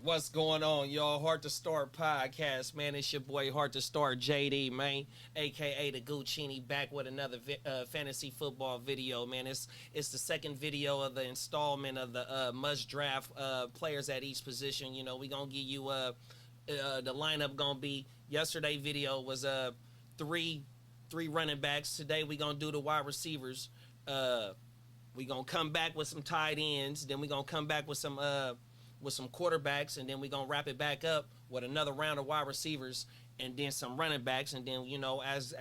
What's going on, y'all? Heart to Start podcast, man. It's your boy Heart to Start JD, man, aka the Guchinni, back with another fantasy football video, man. It's the second video of the installment of the must draft players at each position. You know, we gonna give you the lineup gonna be. Yesterday video was three running backs. Today we gonna do the wide receivers. We gonna come back with some tight ends. Then we gonna come back with some quarterbacks, and then we're going to wrap it back up with another round of wide receivers and then some running backs. And then, you know, as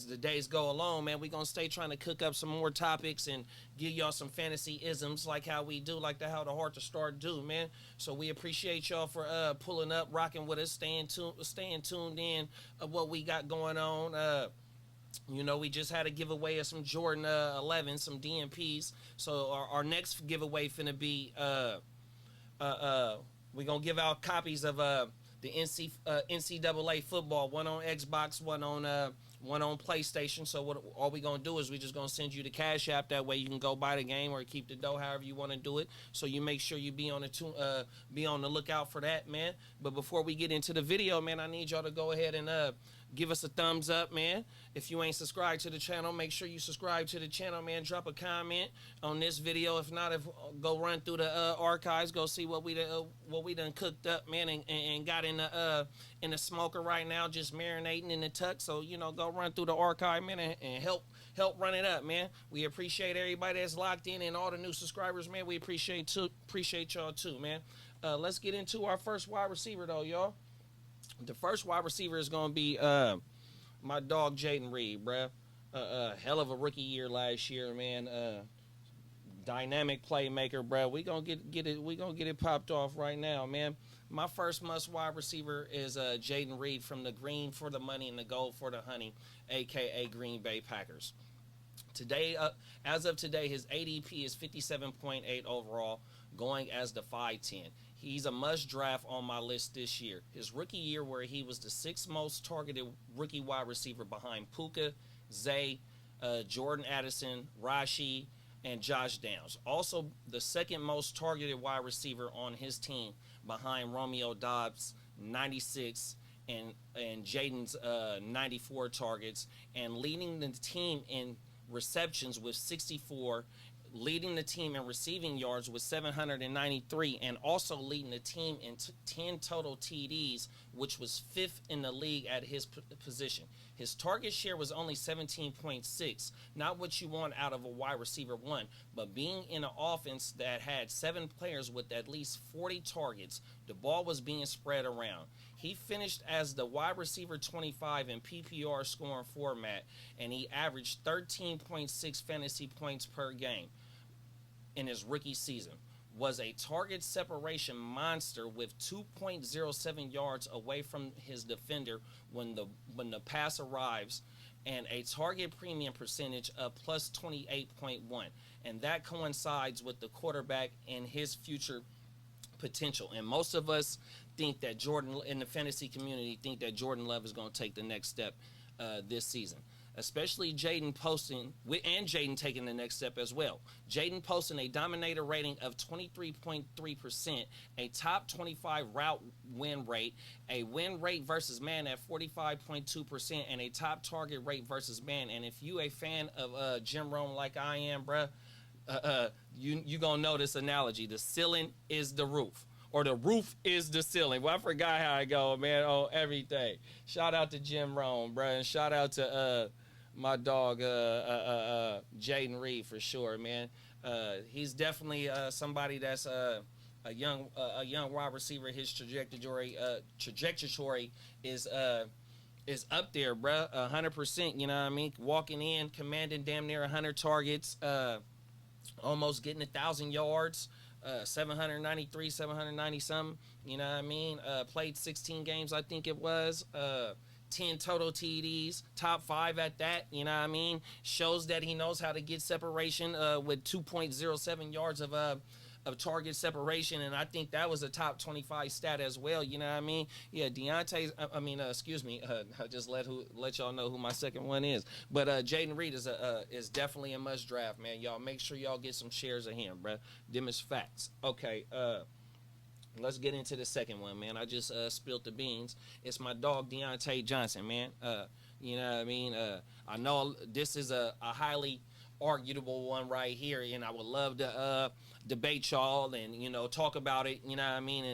the days go along, man, we're going to stay trying to cook up some more topics and give y'all some fantasy isms like how we do, like how the Heart to Start do, man. So we appreciate y'all for pulling up, rocking with us, staying tuned in of what we got going on. You know, we just had a giveaway of some Jordan 11, some DMPs. So our next giveaway finna be we're gonna give out copies of the NCAA football, one on Xbox, one on PlayStation. So all we gonna do is we just gonna send you the Cash App. That way you can go buy the game or keep the dough, however you want to do it. So you make sure you be on the lookout for that, man. But before we get into the video, man, I need y'all to go ahead and give us a thumbs up, man. If you ain't subscribed to the channel, make sure you subscribe to the channel, man. Drop a comment on this video. If not, go run through the archives, go see what we done cooked up, man, and got in the smoker right now, just marinating in the tuck. So, you know, go run through the archive, man, and help run it up, man. We appreciate everybody that's locked in and all the new subscribers, man. We appreciate y'all too, man. Let's get into our first wide receiver though, y'all. The first wide receiver is going to be my dog Jaden Reed, bruh. Hell of a rookie year last year, man. Dynamic playmaker, bruh. We going to get it. We going to get it popped off right now, man. My first must wide receiver is Jaden Reed from the green for the money and the gold for the honey, a.k.a. Green Bay Packers. Today, as of today, his ADP is 57.8 overall, going as the 5'10". He's a must draft on my list this year. His rookie year, where he was the sixth most targeted rookie wide receiver behind Puka, Zay, Jordan Addison, Rashi, and Josh Downs. Also, the second most targeted wide receiver on his team behind Romeo Doubs, 96, and Jaden's 94 targets, and leading the team in receptions with 64, leading the team in receiving yards with 793, and also leading the team in 10 total TDs, which was fifth in the league at his position. His target share was only 17.6, not what you want out of a wide receiver one, but being in an offense that had 7 players with at least 40 targets, the ball was being spread around. He finished as the wide receiver 25 in PPR scoring format, and he averaged 13.6 fantasy points per game in his rookie season. Was a target separation monster with 2.07 yards away from his defender when the pass arrives, and a target premium percentage of plus 28.1, and that coincides with the quarterback and his future potential. And most of us think that Jordan, in the fantasy community, think that Jordan Love is going to take the next step this season. Especially Jaden posting, and Jaden taking the next step as well. Jaden posting a dominator rating of 23.3%, a top 25 route win rate, a win rate versus man at 45.2%, and a top target rate versus man. And if you a fan of Jim Rome like I am, bruh, you gonna know this analogy. The ceiling is the roof, or the roof is the ceiling. Well, I forgot how I go, man, on everything. Shout out to Jim Rome, bro, and shout out to my dog Jaden Reed for sure, man. He's definitely somebody that's a young wide receiver. His trajectory is up there, bro. 100%. You know what I mean? Walking in, commanding damn near 100 targets, almost getting 1,000 yards. 793, 790 something, you know what I mean? Played 16 games, I think it was. 10 total TDs, top 5 at that, you know what I mean? Shows that he knows how to get separation with 2.07 yards of target separation, and I think that was a top 25 stat as well, you know what I mean? Yeah, I just let y'all know who my second one is. But Jaden Reed is definitely a must draft, man. Y'all make sure y'all get some shares of him, bruh. Them is facts. Okay, Let's get into the second one, man. I just spilled the beans. It's my dog Deontay Johnson, man. You know what I mean? I know this is a highly arguable one right here, and I would love to debate y'all and talk about it. You know what I mean?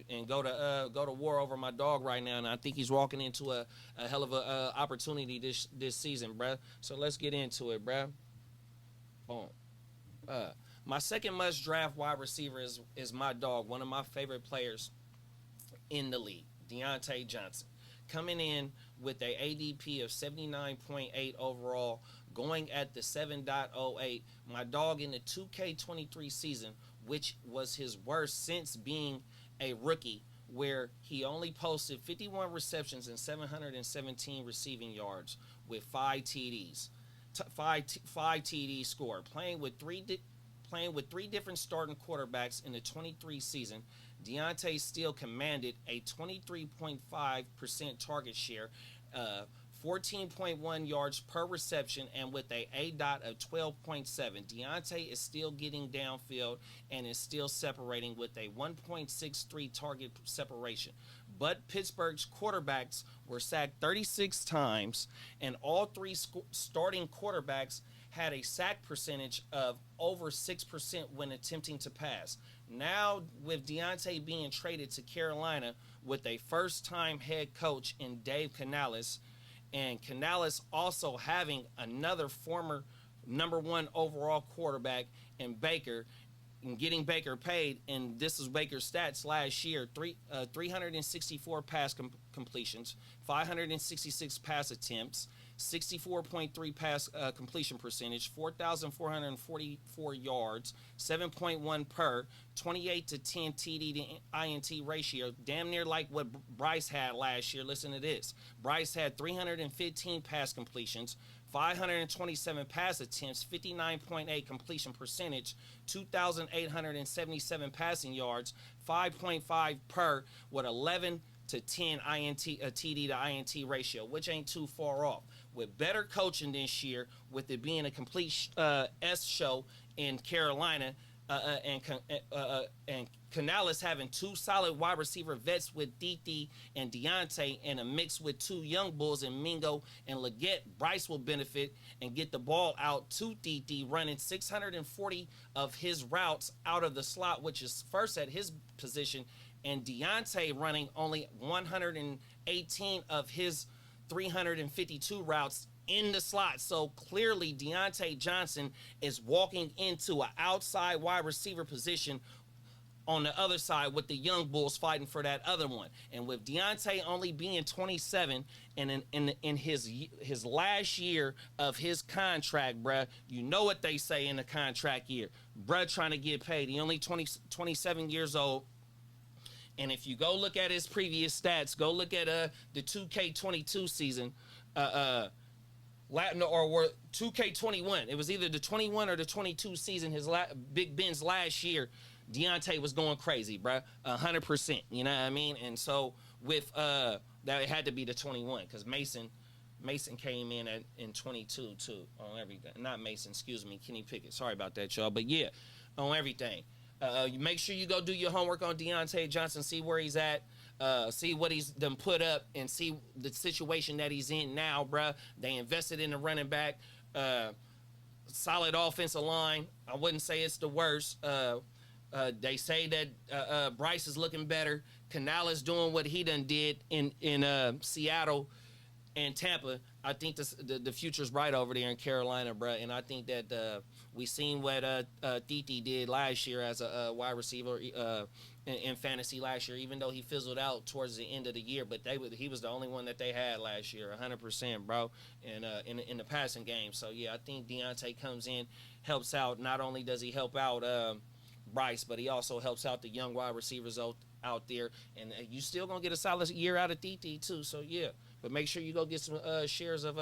And go to war over my dog right now. And I think he's walking into a hell of a opportunity this season, bruh. So let's get into it, bruh. Boom. My second must draft wide receiver is my dog, one of my favorite players in the league, Deontay Johnson. Coming in with a ADP of 79.8 overall, going at the 7.08. My dog in the 2K23 season, which was his worst since being a rookie, where he only posted 51 receptions and 717 receiving yards with 5 TDs. Five TDs scored, playing with three different starting quarterbacks in the 23 season. Deontay still commanded a 23.5% target share, 14.1 yards per reception, and with a dot of 12.7. Deontay is still getting downfield and is still separating with a 1.63 target separation. But Pittsburgh's quarterbacks were sacked 36 times, and all three starting quarterbacks had a sack percentage of over 6% when attempting to pass. Now, with Deontay being traded to Carolina with a first-time head coach in Dave Canales, and Canales also having another former number one overall quarterback in Baker, and getting Baker paid, and this is Baker's stats last year: 364 pass completions, 566 pass attempts, 64.3 pass completion percentage, 4,444 yards, 7.1 per, 28 to 10 TD to INT ratio, damn near like what Bryce had last year. Listen to this. Bryce had 315 pass completions, 527 pass attempts, 59.8 completion percentage, 2,877 passing yards, 5.5 per, with 11 to 10 TD to INT ratio, which ain't too far off. With better coaching this year, with it being a complete S show in Carolina, and Canales having two solid wide receiver vets with DT and Deontay, and a mix with two young bulls in Mingo and Leggett, Bryce will benefit and get the ball out to DT, running 640 of his routes out of the slot, which is first at his position, and Deontay running only 118 of his 352 routes in the slot. So clearly Deontay Johnson is walking into an outside wide receiver position on the other side, with the young bulls fighting for that other one. And with Deontay only being 27 and in his last year of his contract, bruh, you know what they say in the contract year. Bruh trying to get paid. He only 27 years old. And if you go look at his previous stats, go look at the 2K22 season, Latin or 2K21. It was either the 21 or the 22 season. Big Ben's last year, Deontay was going crazy, bro. 100%. You know what I mean? And so with that, it had to be the 21, because Mason came in 22 too on everything. Not Mason, excuse me, Kenny Pickett. Sorry about that, y'all. But yeah, on everything. You make sure you go do your homework on Deontay Johnson, see where he's at, see what he's done put up, and see the situation that he's in now, bruh. They invested in the running back, solid offensive line. I wouldn't say it's the worst. They say that Bryce is looking better. Canales doing what he done did in Seattle and Tampa. I think the future's bright over there in Carolina, bro. And I think that we seen what Titi did last year as a wide receiver in fantasy last year, even though he fizzled out towards the end of the year. But he was the only one that they had last year, 100%, bro, and in the passing game. So, yeah, I think Deontay comes in, helps out. Not only does he help out Bryce, but he also helps out the young wide receivers out there. And you still going to get a solid year out of Titi, too. So, yeah. But make sure you go get some shares of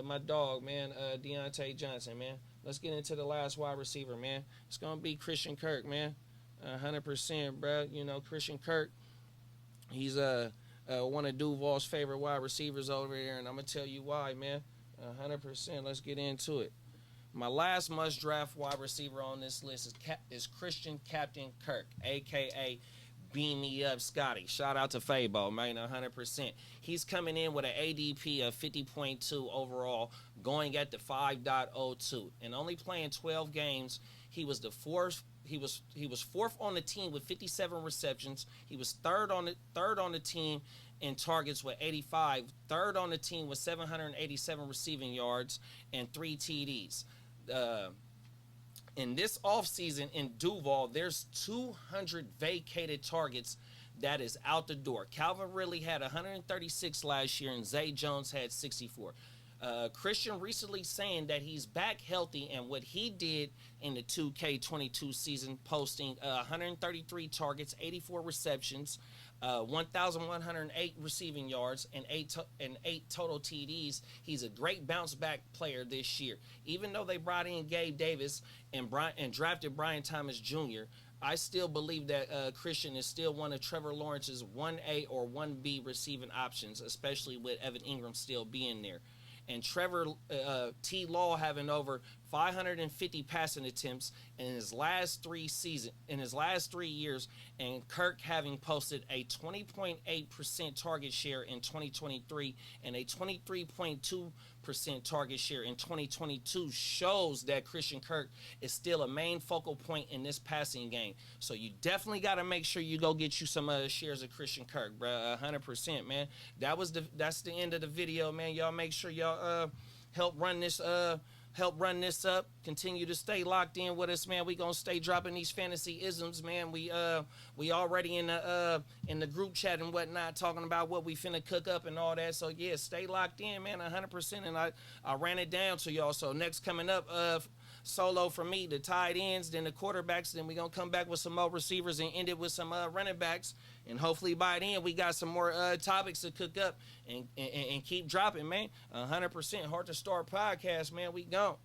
my dog, man, Deontay Johnson, man. Let's get into the last wide receiver, man. It's going to be Christian Kirk, man. 100%, bro. You know, Christian Kirk, he's one of Duval's favorite wide receivers over there, and I'm going to tell you why, man. 100%. Let's get into it. My last must draft wide receiver on this list is Christian Captain Kirk, aka Beam Me Up Scotty. Shout out to Fabo, man, 100%. He's coming in with an ADP of 50.2 overall, going at the 5.02, and only playing 12 games. He was the fourth. He was fourth on the team with 57 receptions. He was third on the team in targets with 85. Third on the team with 787 receiving yards and 3 TDs. In this offseason in Duval, there's 200 vacated targets that is out the door. Calvin Ridley had 136 last year, and Zay Jones had 64. Christian recently saying that he's back healthy, and what he did in the 2K22 season, posting 133 targets, 84 receptions, 1,108 receiving yards, and eight total TDs. He's a great bounce back player this year. Even though they brought in Gabe Davis and drafted Brian Thomas Jr., I still believe that Christian is still one of Trevor Lawrence's 1A or 1B receiving options, especially with Evan Ingram still being there. And Trevor T. Law having over 550 passing attempts in his last 3 years, and Kirk having posted a 20.8% target share in 2023 and a 23.2% target share in 2022 shows that Christian Kirk is still a main focal point in this passing game. So you definitely got to make sure you go get you some shares of Christian Kirk, bro. 100%, man. That's the end of the video, man. Y'all make sure y'all help run this up. Continue to stay locked in with us, man. We gonna stay dropping these fantasy isms, man. We already in the group chat and whatnot, talking about what we finna cook up and all that. So yeah, stay locked in, man, 100%. And I ran it down to y'all. So next coming up, solo for me, the tight ends, then the quarterbacks. Then we gonna come back with some more receivers and end it with some running backs. And hopefully by then we got some more topics to cook up and keep dropping, man. 100% Heart to Start podcast, man. We gone.